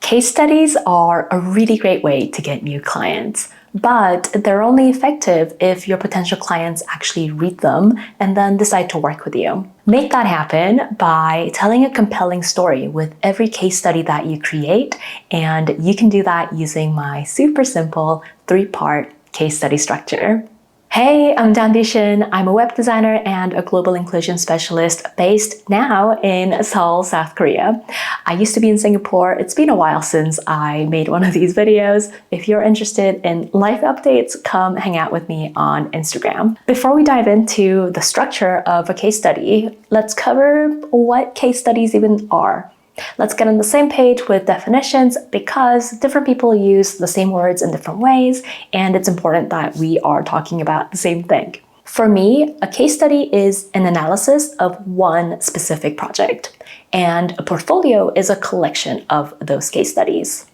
Case studies are a really great way to get new clients, but they're only effective if your potential clients actually read them and then decide to work with you. Make that happen by telling a compelling story with every case study that you create, and you can do that using my super simple 3-part case study structure. Hey, I'm Danbee. I'm a web designer and a global inclusion specialist based now in Seoul, South Korea. I used to be in Singapore. It's been a while since I made one of these videos. If you're interested in life updates, come hang out with me on Instagram. Before we dive into the structure of a case study, let's cover what case studies even are. Let's get on the same page with definitions because different people use the same words in different ways, and it's important that we are talking about the same thing. For me, a case study is an analysis of one specific project, and a portfolio is a collection of those case studies.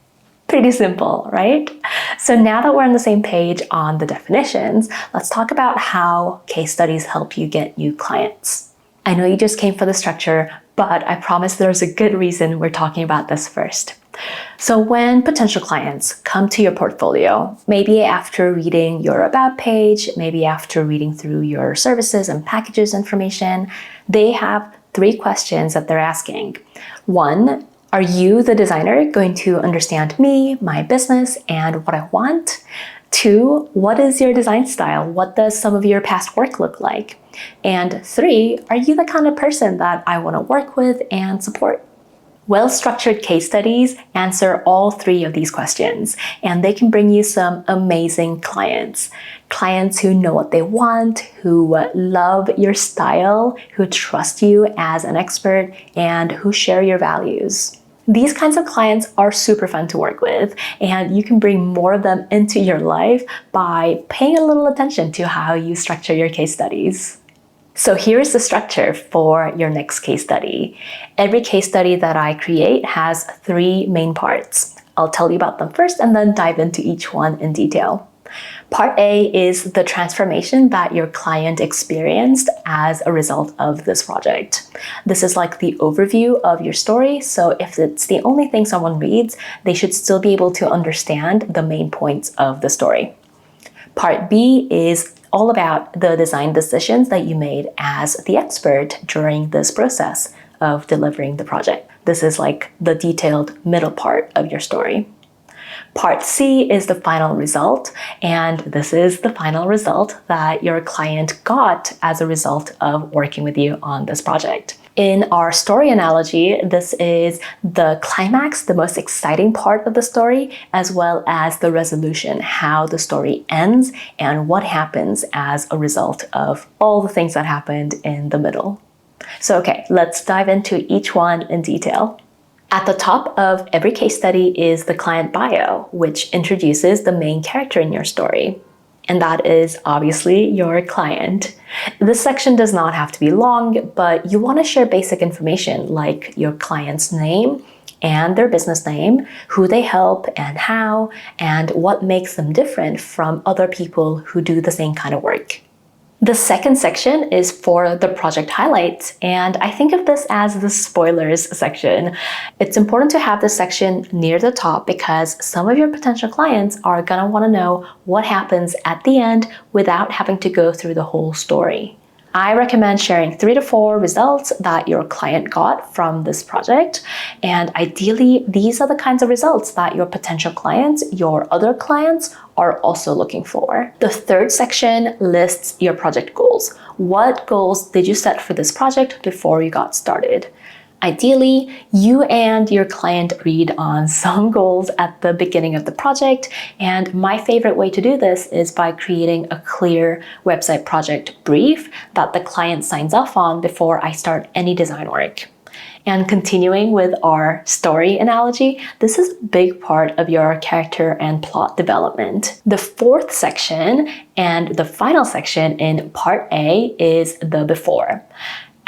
Pretty simple, right? So now that we're on the same page on the definitions, let's talk about how case studies help you get new clients. I know you just came for the structure, but I promise there's a good reason we're talking about this first. So when potential clients come to your portfolio, maybe after reading your about page, maybe after reading through your services and packages information, they have 3 questions that they're asking. 1, are you, the designer, going to understand me, my business, and what I want? 2, what is your design style? What does some of your past work look like? And 3, are you the kind of person that I want to work with and support? Well-structured case studies answer all 3 of these questions, and they can bring you some amazing clients. Clients who know what they want, who love your style, who trust you as an expert, and who share your values. These kinds of clients are super fun to work with, and you can bring more of them into your life by paying a little attention to how you structure your case studies. So here's the structure for your next case study. Every case study that I create has 3 main parts. I'll tell you about them first and then dive into each one in detail. Part A is the transformation that your client experienced as a result of this project. This is like the overview of your story, so if it's the only thing someone reads, they should still be able to understand the main points of the story. Part B is all about the design decisions that you made as the expert during this process of delivering the project. This is like the detailed middle part of your story. Part C is the final result, and this is the final result that your client got as a result of working with you on this project. In our story analogy, this is the climax, the most exciting part of the story, as well as the resolution, how the story ends and what happens as a result of all the things that happened in the middle. So okay, let's dive into each one in detail. At the top of every case study is the client bio, which introduces the main character in your story. And that is obviously your client. This section does not have to be long, but you want to share basic information like your client's name and their business name, who they help and how, and what makes them different from other people who do the same kind of work. The second section is for the project highlights, and I think of this as the spoilers section. It's important to have this section near the top because some of your potential clients are gonna wanna know what happens at the end without having to go through the whole story. I recommend sharing 3 to 4 results that your client got from this project. And ideally, these are the kinds of results that your potential clients, your other clients, are also looking for. The third section lists your project goals. What goals did you set for this project before you got started? Ideally, you and your client agreed on some goals at the beginning of the project, and my favorite way to do this is by creating a clear website project brief that the client signs off on before I start any design work. And continuing with our story analogy, this is a big part of your character and plot development. The fourth section and the final section in part A is the before.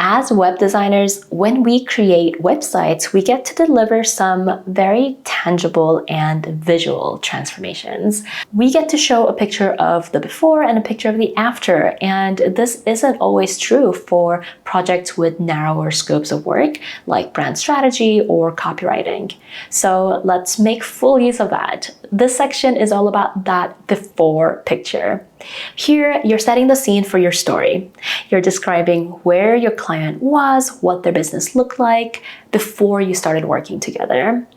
As web designers, when we create websites, we get to deliver some very tangible and visual transformations. We get to show a picture of the before and a picture of the after, and this isn't always true for projects with narrower scopes of work, like brand strategy or copywriting. So let's make full use of that. This section is all about that before picture. Here, you're setting the scene for your story. You're describing where your client was, what their business looked like before you started working together.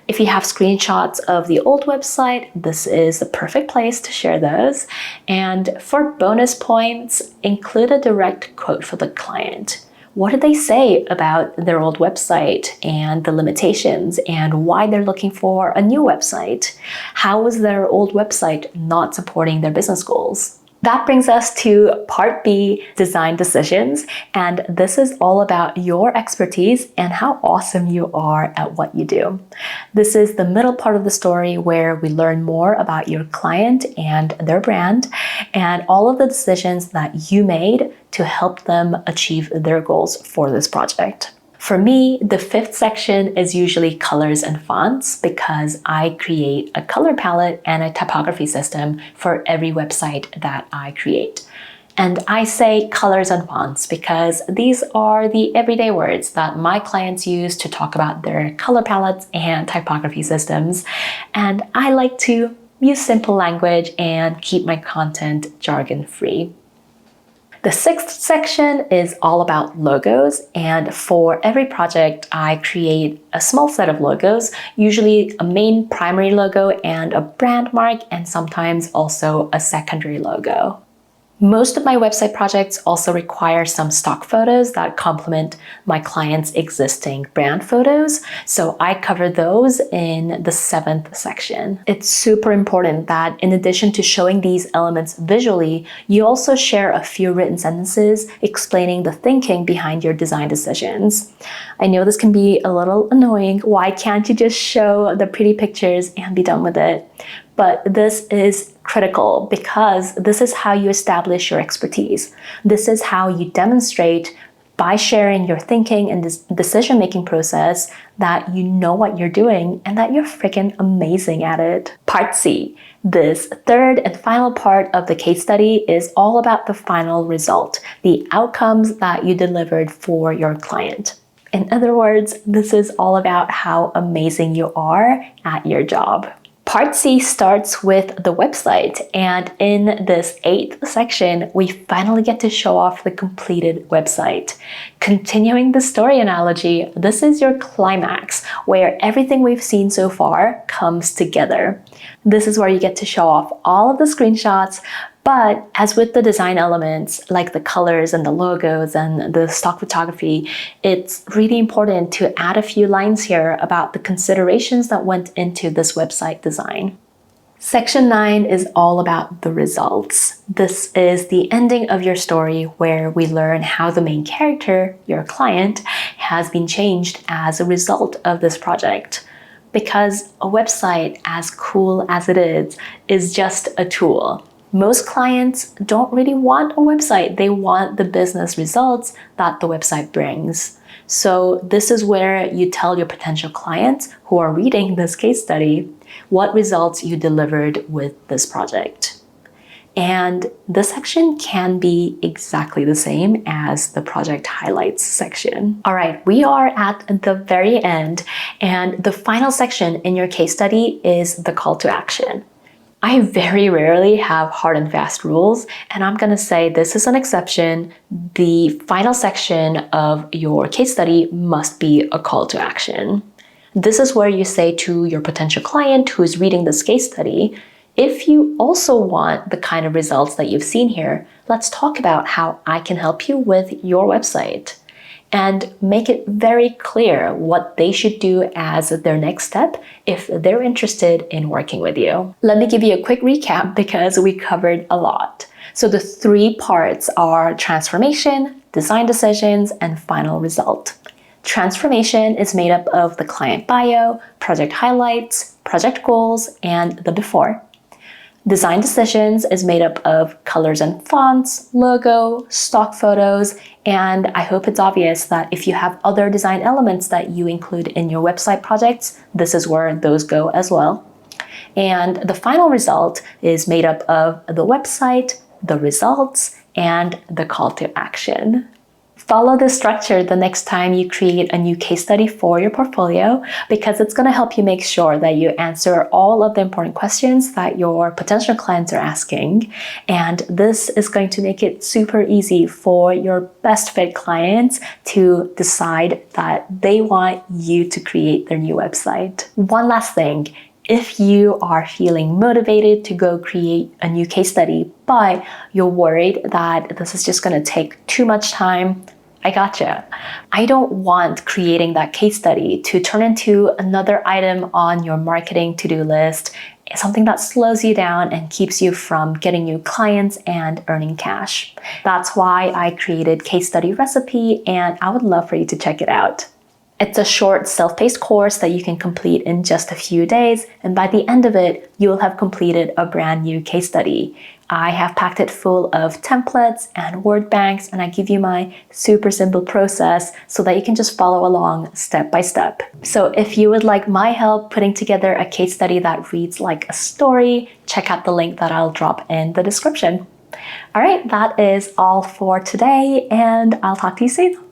If you have screenshots of the old website, this is the perfect place to share those. And for bonus points, include a direct quote for the client. What did they say about their old website and the limitations and why they're looking for a new website? How was their old website not supporting their business goals? That brings us to part B, design decisions. And this is all about your expertise and how awesome you are at what you do. This is the middle part of the story where we learn more about your client and their brand and all of the decisions that you made to help them achieve their goals for this project. For me, the fifth section is usually colors and fonts because I create a color palette and a typography system for every website that I create. And I say colors and fonts because these are the everyday words that my clients use to talk about their color palettes and typography systems. And I like to use simple language and keep my content jargon-free. The sixth section is all about logos, and for every project, I create a small set of logos, usually a main primary logo and a brand mark, and sometimes also a secondary logo. Most of my website projects also require some stock photos that complement my client's existing brand photos, so I cover those in the seventh section. It's super important that in addition to showing these elements visually, you also share a few written sentences explaining the thinking behind your design decisions. I know this can be a little annoying. Why can't you just show the pretty pictures and be done with it? But this is critical because this is how you establish your expertise. This is how you demonstrate by sharing your thinking and this decision-making process that you know what you're doing and that you're freaking amazing at it. Part C. This third and final part of the case study is all about the final result, the outcomes that you delivered for your client. In other words, this is all about how amazing you are at your job. Part C starts with the website, and in this eighth section, we finally get to show off the completed website. Continuing the story analogy, this is your climax, where everything we've seen so far comes together. This is where you get to show off all of the screenshots, but as with the design elements, like the colors and the logos and the stock photography, it's really important to add a few lines here about the considerations that went into this website design. Section 9 is all about the results. This is the ending of your story where we learn how the main character, your client, has been changed as a result of this project. Because a website, as cool as it is just a tool. Most clients don't really want a website. They want the business results that the website brings. So this is where you tell your potential clients who are reading this case study what results you delivered with this project. And this section can be exactly the same as the project highlights section. All right, we are at the very end, and the final section in your case study is the call to action. I very rarely have hard and fast rules, and I'm gonna say this is an exception. The final section of your case study must be a call to action. This is where you say to your potential client who is reading this case study, if you also want the kind of results that you've seen here, let's talk about how I can help you with your website. And make it very clear what they should do as their next step if they're interested in working with you. Let me give you a quick recap because we covered a lot. So the three parts are transformation, design decisions, and final result. Transformation is made up of the client bio, project highlights, project goals, and the before. Design decisions is made up of colors and fonts, logo, stock photos, and I hope it's obvious that if you have other design elements that you include in your website projects, this is where those go as well. And the final result is made up of the website, the results, and the call to action. Follow this structure the next time you create a new case study for your portfolio, because it's going to help you make sure that you answer all of the important questions that your potential clients are asking. And this is going to make it super easy for your best fit clients to decide that they want you to create their new website. One last thing. If you are feeling motivated to go create a new case study, but you're worried that this is just going to take too much time, I gotcha. I don't want creating that case study to turn into another item on your marketing to-do list, something that slows you down and keeps you from getting new clients and earning cash. That's why I created Case Study Recipe, and I would love for you to check it out. It's a short self-paced course that you can complete in just a few days, and by the end of it, you will have completed a brand new case study. I have packed it full of templates and word banks, and I give you my super simple process so that you can just follow along step by step. So if you would like my help putting together a case study that reads like a story, check out the link that I'll drop in the description. All right, that is all for today, and I'll talk to you soon.